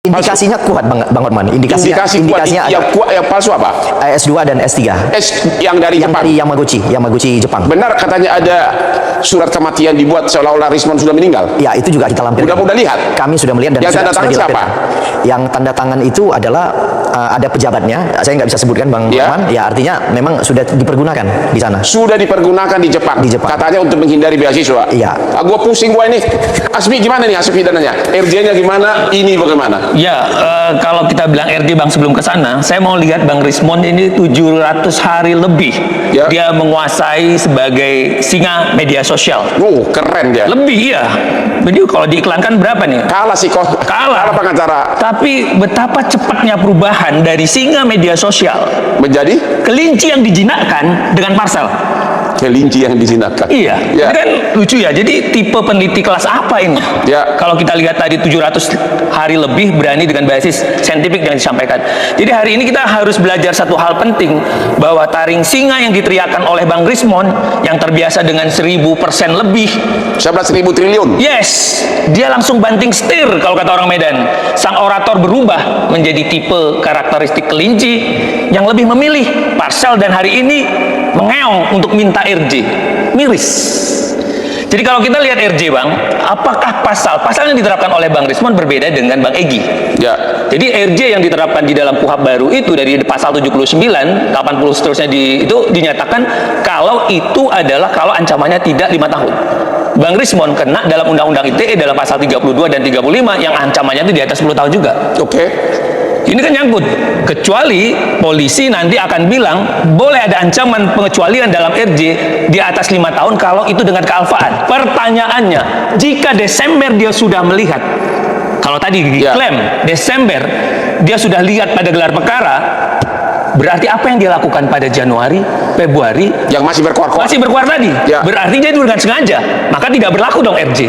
Indikasinya kuat Bang Hotman. Indikasinya yang kuat, yang palsu apa? S2 dan S3. Yang dari Jepang. Dari Yamaguchi Jepang. Benar katanya ada surat kematian dibuat seolah-olah Rismon sudah meninggal. Ya, itu juga kita lampirkan. Udah lihat. Kami sudah melihat dan yang tanda tangan siapa? Yang tanda tangan itu adalah ada pejabatnya. Saya nggak bisa sebutkan Bang Hotman. Ya, artinya memang sudah dipergunakan di sana. Sudah dipergunakan di Jepang. Katanya untuk menghindari beasiswa. Iya. Gua pusing gua ini. Asmi gimana nih hasil pidananya? RJ-nya gimana? Ini bagaimana? Ya, kalau kita bilang RJ Bang sebelum ke sana, saya mau lihat Bang Rismon ini 700 hari lebih dia menguasai sebagai singa media sosial. Keren dia. Lebih ya. Jadi kalau diiklankan berapa nih? Kalah sih kok. Kalah pengacara. Tapi betapa cepatnya perubahan dari singa media sosial menjadi kelinci yang dijinakkan dengan parsel. Kelinci yang dijinakkan. Iya. Ini kan lucu ya. Jadi tipe peneliti kelas apa ini? Kalau kita lihat tadi 700 hari lebih berani dengan basis saintifik yang disampaikan. Jadi hari ini kita harus belajar satu hal penting, bahwa taring singa yang diteriakan oleh Bang Rismon yang terbiasa dengan 1000% lebih. 11.000 triliun. Yes. Dia langsung banting setir kalau kata orang Medan. Sang orator berubah menjadi tipe karakteristik kelinci yang lebih memilih parsel dan hari ini mengeong untuk minta RJ. Miris. Jadi kalau kita lihat RJ Bang, apakah pasal yang diterapkan oleh Bang Rismon berbeda dengan Bang Egy? Ya. Jadi RJ yang diterapkan di dalam KUHP baru itu dari pasal 79, 80 seterusnya itu dinyatakan kalau itu adalah kalau ancamannya tidak 5 tahun. Bang Rismon kena dalam Undang-Undang ITE dalam pasal 32 dan 35 yang ancamannya itu di atas 10 tahun juga. Oke. Ini kan nyangkut, kecuali polisi nanti akan bilang boleh ada ancaman pengecualian dalam RJ di atas 5 tahun kalau itu dengan kealfaan. Pertanyaannya, jika Desember dia sudah melihat, kalau tadi diklaim Desember dia sudah lihat pada gelar perkara, berarti apa yang dia lakukan pada Januari, Februari yang masih berkuar tadi, berarti dia itu dengan sengaja, maka tidak berlaku dong RJ.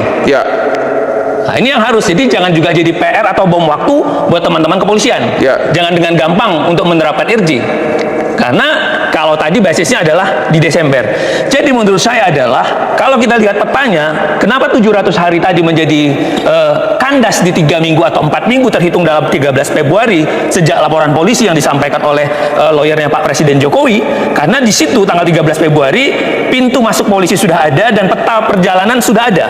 Nah, ini yang harus, jadi jangan juga jadi PR atau bom waktu buat teman-teman kepolisian. Jangan dengan gampang untuk menerapkan RJ. Karena kalau tadi basisnya adalah di Desember. Jadi menurut saya adalah, kalau kita lihat petanya, kenapa 700 hari tadi menjadi kandas di 3 minggu atau 4 minggu terhitung dalam 13 Februari sejak laporan polisi yang disampaikan oleh lawyernya Pak Presiden Jokowi. Karena di situ tanggal 13 Februari pintu masuk polisi sudah ada dan peta perjalanan sudah ada.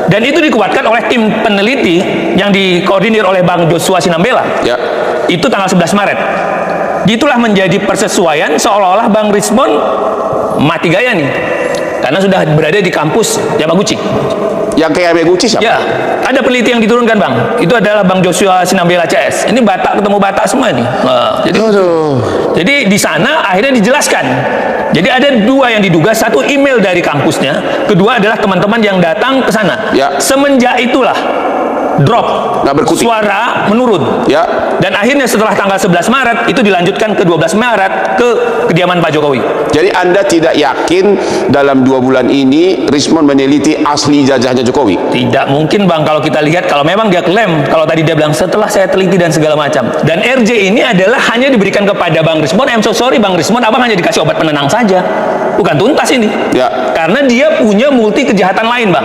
Dan itu dikuatkan oleh tim peneliti yang dikoordinir oleh Bang Joshua Sinambela. Itu tanggal 11 Maret. Itulah menjadi persesuaian seolah-olah Bang Rismon mati gaya nih, karena sudah berada di kampus Yamaguchi. Yang kayak Yamaguchi siapa? Ya, ada peneliti yang diturunkan Bang. Itu adalah Bang Joshua Sinambela CS. Ini Batak ketemu Batak semua nih. Jadi di sana akhirnya dijelaskan. Jadi ada 2 yang diduga, satu email dari kampusnya, kedua adalah teman-teman yang datang ke sana. Semenjak itulah drop, suara menurun. Dan akhirnya setelah tanggal 11 Maret itu dilanjutkan ke 12 Maret ke kediaman Pak Jokowi. Jadi Anda tidak yakin dalam 2 bulan ini Rismon meneliti asli jajahnya Jokowi? Tidak mungkin Bang, kalau kita lihat, kalau memang dia klaim, kalau tadi dia bilang setelah saya teliti dan segala macam. Dan RJ ini adalah hanya diberikan kepada Bang Rismon. I'm so sorry Bang Rismon, abang hanya dikasih obat penenang saja, bukan tuntas ini. Karena dia punya multi kejahatan lain Bang.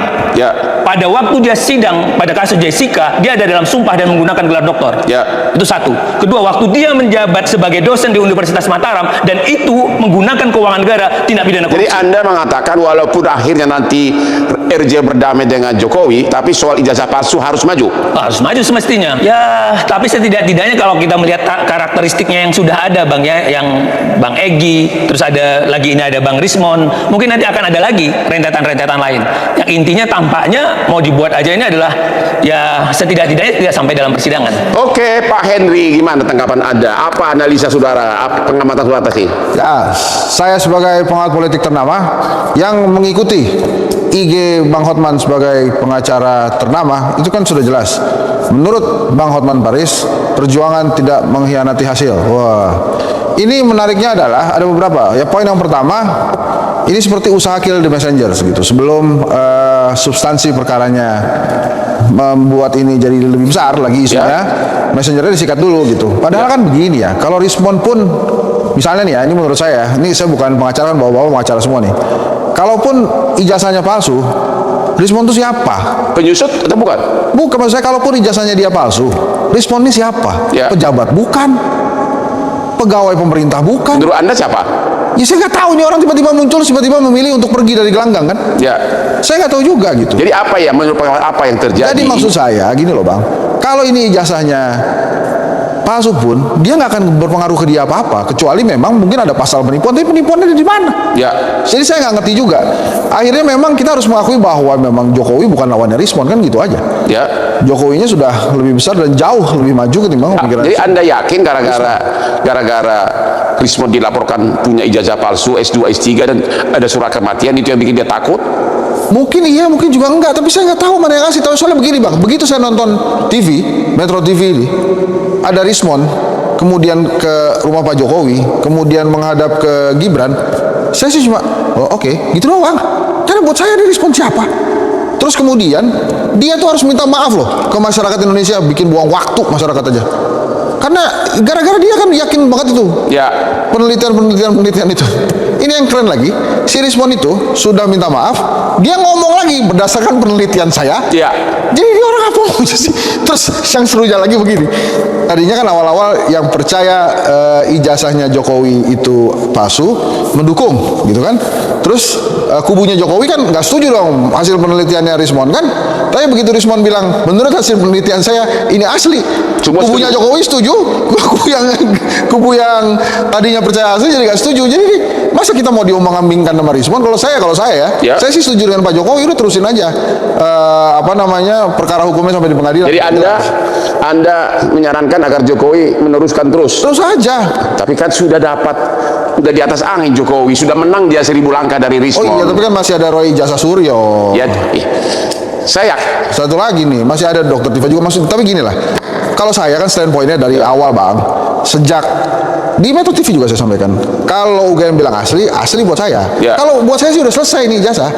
Pada waktu dia sidang pada kasus Jessica, dia ada dalam sumpah dan menggunakan gelar doktor. Itu satu. Kedua, waktu dia menjabat sebagai dosen di Universitas Mataram, dan itu menggunakan keuangan negara, tindak pidana korupsi. Jadi Anda mengatakan walaupun akhirnya nanti RJ berdamai dengan Jokowi, tapi soal ijazah palsu harus maju? Harus maju semestinya. Ya, tapi setidak-tidaknya kalau kita melihat karakteristiknya yang sudah ada Bang ya, yang Bang Egy, terus ada lagi ini ada Bang Rismon, mungkin nanti akan ada lagi rentetan-rentetan lain. Yang intinya tampaknya mau dibuat aja ini adalah ya setidak-tidaknya tidak sampai dalam persidangan. Oke, Pak Henry, gimana tanggapan Anda? Apa analisa saudara? Apa pengamatan saudara sih? Ya, saya sebagai pengamat politik ternama yang mengikuti IG Bang Hotman sebagai pengacara ternama, itu kan sudah jelas. Menurut Bang Hotman Paris, perjuangan tidak mengkhianati hasil. Wah, ini menariknya adalah ada beberapa. Ya, poin yang pertama, ini seperti usaha kill the messenger gitu. Sebelum substansi perkaranya membuat ini jadi lebih besar lagi isunya, messengernya disikat dulu gitu. Padahal kan begini ya, kalau Rismon pun misalnya nih ya, ini menurut saya, ini saya bukan pengacara, kan bawa-bawa pengacara semua nih. Kalaupun ijazahnya palsu, Rismon itu siapa? Penyusut atau bukan? Bukan, maksud saya kalaupun ijazahnya dia palsu, Rismon ini siapa? Ya. Pejabat bukan, pegawai pemerintah bukan. Menurut Anda siapa? Ya saya nggak tahu, ini orang tiba-tiba muncul, tiba-tiba memilih untuk pergi dari gelanggang kan? Ya. Saya nggak tahu juga gitu. Jadi apa ya menurut pengamat apa yang terjadi? Jadi maksud saya gini loh Bang, kalau ini ijazahnya palsu pun dia nggak akan berpengaruh ke dia apa-apa, kecuali memang mungkin ada pasal penipuan, tapi penipuannya di mana? Ya. Jadi saya nggak ngerti juga. Akhirnya memang kita harus mengakui bahwa memang Jokowi bukan lawannya Rismon, kan gitu aja. Ya. Jokowinya sudah lebih besar dan jauh lebih maju ketimbang pemikiran. Jadi Anda yakin gara-gara Rismon dilaporkan punya ijazah palsu S2 S3 dan ada surat kematian itu yang bikin dia takut? Mungkin iya, mungkin juga enggak, tapi saya nggak tahu mana yang kasih tahu. Soalnya begini Bang, begitu saya nonton TV, Metro TV ini, ada Rismon, kemudian ke rumah Pak Jokowi, kemudian menghadap ke Gibran, saya sih cuma, oh, oke, gitu doang. Karena buat saya dia Rismon siapa? Terus kemudian dia tuh harus minta maaf loh ke masyarakat Indonesia, bikin buang waktu masyarakat aja. Karena gara-gara dia kan yakin banget itu. Ya. Penelitian itu. Ini yang keren lagi, si Rismon itu sudah minta maaf, dia ngomong lagi berdasarkan penelitian saya. Ya. Jadi dia orang apa sih? Terus yang serunya lagi begini. Tadinya kan awal-awal yang percaya ijazahnya Jokowi itu palsu mendukung, gitu kan? Terus kubunya Jokowi kan nggak setuju dong hasil penelitiannya Rismon kan? Tapi begitu Rismon bilang menurut hasil penelitian saya ini asli, kubunya Jokowi setuju, kubu yang tadinya percaya asli jadi nggak setuju. Jadi masa kita mau diomong-ambingkan sama Rismon? Kalau saya ya, saya sih setuju dengan Pak Jokowi, udah terusin aja perkara hukumnya sampai di pengadilan. Jadi Anda menyarankan agar Jokowi meneruskan terus aja. Tapi kan sudah di atas angin Jokowi, sudah menang dia 1000 langkah dari Rismon. Oh iya, tapi kan masih ada Roy Jasa Suryo. Ya, saya satu lagi nih, masih ada Dokter Tifa juga masuk. Tapi gini lah, kalau saya kan standpointnya dari awal Bang, sejak di Metro TV juga saya sampaikan, kalau UGM bilang asli buat saya. Kalau buat saya sih udah selesai nih ijazah.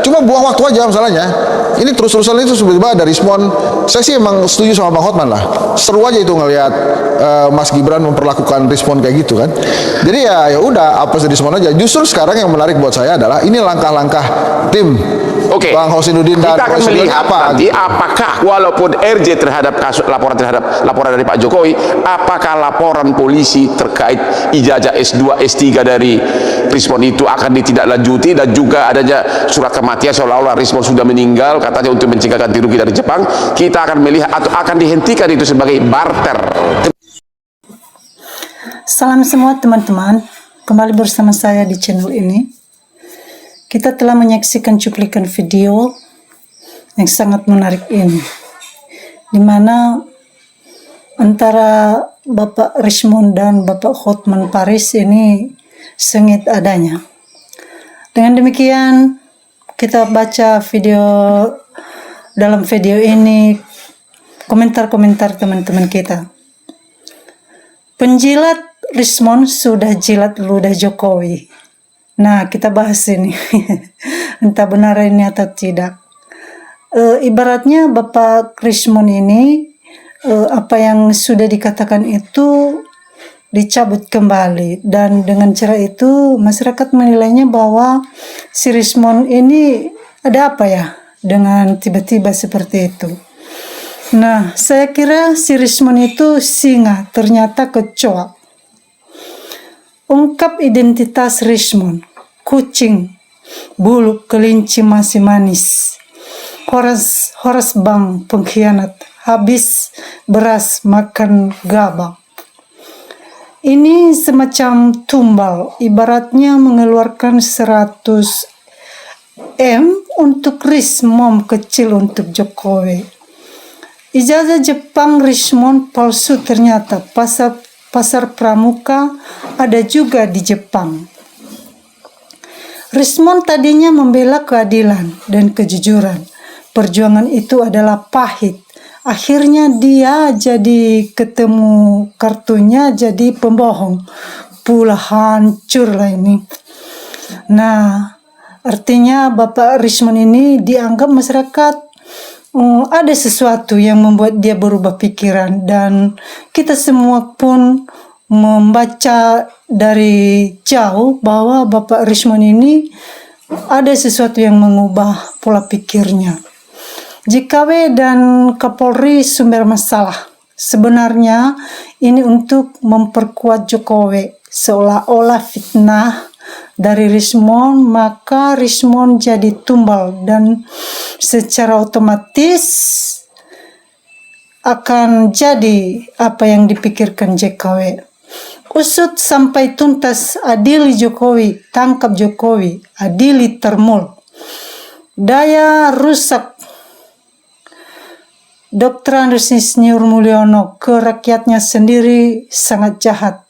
Cuma buang waktu aja masalahnya. Ini terus-terusan itu tiba-tiba ada Rismon. Saya sih emang setuju sama Bang Hotman lah. Seru aja itu ngelihat Mas Gibran memperlakukan Rismon kayak gitu kan. Jadi ya udah apa sih Rismon aja. Justru sekarang yang menarik buat saya adalah ini langkah-langkah tim Bang Hosinuddin dan kita akan melihat nanti apakah walaupun RJ terhadap laporan dari Pak Jokowi, apakah laporan polisi terkait ijazah S2 S3 dari Rismon itu akan ditindaklanjuti, dan juga adanya surat kematian seolah-olah Rismon sudah meninggal katanya untuk mencegah ganti rugi dari Jepang. Kita akan melihat atau akan dihentikan itu sebagai barter. Salam semua teman-teman, kembali bersama saya di channel ini. Kita telah menyaksikan cuplikan video yang sangat menarik ini, di mana antara Bapak Rismon dan Bapak Hotman Paris ini sengit adanya. Dengan demikian, kita baca dalam video ini komentar-komentar teman-teman kita. Penjilat Rismon sudah jilat ludah Jokowi. Nah, kita bahas ini. Entah benar ini atau tidak. Ibaratnya Bapak Rismon ini, apa yang sudah dikatakan itu dicabut kembali. Dan dengan cara itu, masyarakat menilainya bahwa si Rismon ini ada apa ya dengan tiba-tiba seperti itu. Nah, saya kira si Rismon itu singa, ternyata kecoa. Ungkap identitas Rismon, kucing, bulu kelinci masih manis. Horas bang pengkhianat, habis beras makan gabak. Ini semacam tumbal, ibaratnya mengeluarkan 100 M untuk Rismon, kecil untuk Jokowi. Ijazah Jepang Rismon palsu ternyata. Pasar pramuka ada juga di Jepang. Rismon tadinya membela keadilan dan kejujuran. Perjuangan itu adalah pahit. Akhirnya dia jadi ketemu kartunya jadi pembohong. Pula hancur lah ini. Nah, artinya Bapak Rismon ini dianggap masyarakat ada sesuatu yang membuat dia berubah pikiran, dan kita semua pun membaca dari jauh bahwa Bapak Rismon ini ada sesuatu yang mengubah pola pikirnya. JKW dan Kapolri sumber masalah, Sebenarnya ini untuk memperkuat Jokowi, seolah-olah fitnah dari Rismon, maka Rismon jadi tumbal dan secara otomatis akan jadi apa yang dipikirkan JKW. Usut sampai tuntas, adili Jokowi, tangkap Jokowi, adili Termul. Daya rusak Dr. Andes Insinyur Mulyono ke rakyatnya sendiri sangat jahat.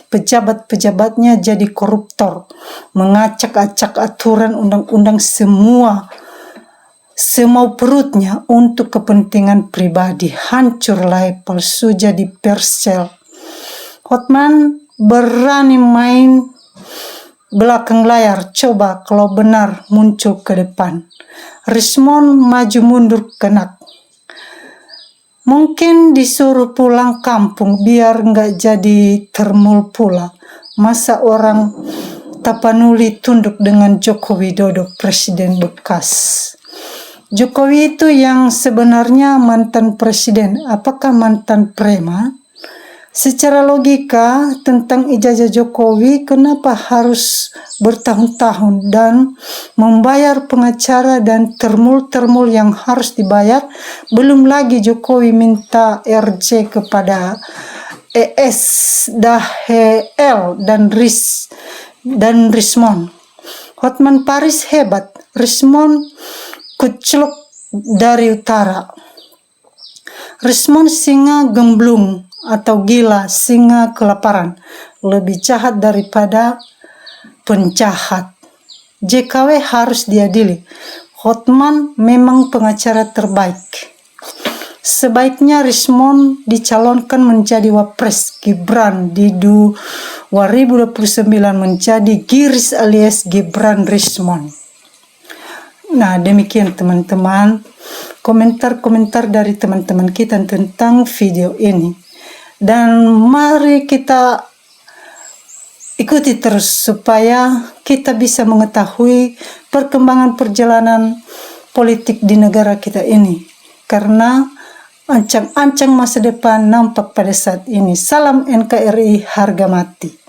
Pejabat-pejabatnya jadi koruptor, mengacak-acak aturan undang-undang semau perutnya untuk kepentingan pribadi. Hancurlah palsu jadi persel. Hotman berani main belakang layar, coba kalau benar muncul ke depan. Rismon maju mundur kenak. Mungkin disuruh pulang kampung biar nggak jadi Termul pula. Masa orang Tapanuli tunduk dengan Joko Widodo, presiden bekas. Jokowi itu yang sebenarnya mantan presiden, apakah mantan preman? Secara logika tentang ijazah Jokowi, kenapa harus bertahun-tahun dan membayar pengacara dan termul-termul yang harus dibayar? Belum lagi Jokowi minta RJ kepada ES, Dahel dan Rismon. Hotman Paris hebat, Rismon kucluk dari utara. Rismon singa gemblung atau gila, singa kelaparan, lebih jahat daripada penjahat. JKW harus diadili. Hotman memang pengacara terbaik. Sebaiknya Rismon dicalonkan menjadi wapres, Gibran di 2029 menjadi Giris alias Gibran Rismon. Nah, demikian teman-teman komentar-komentar dari teman-teman kita tentang video ini. Dan mari kita ikuti terus supaya kita bisa mengetahui perkembangan perjalanan politik di negara kita ini. Karena ancang-ancang masa depan nampak pada saat ini. Salam NKRI, harga mati.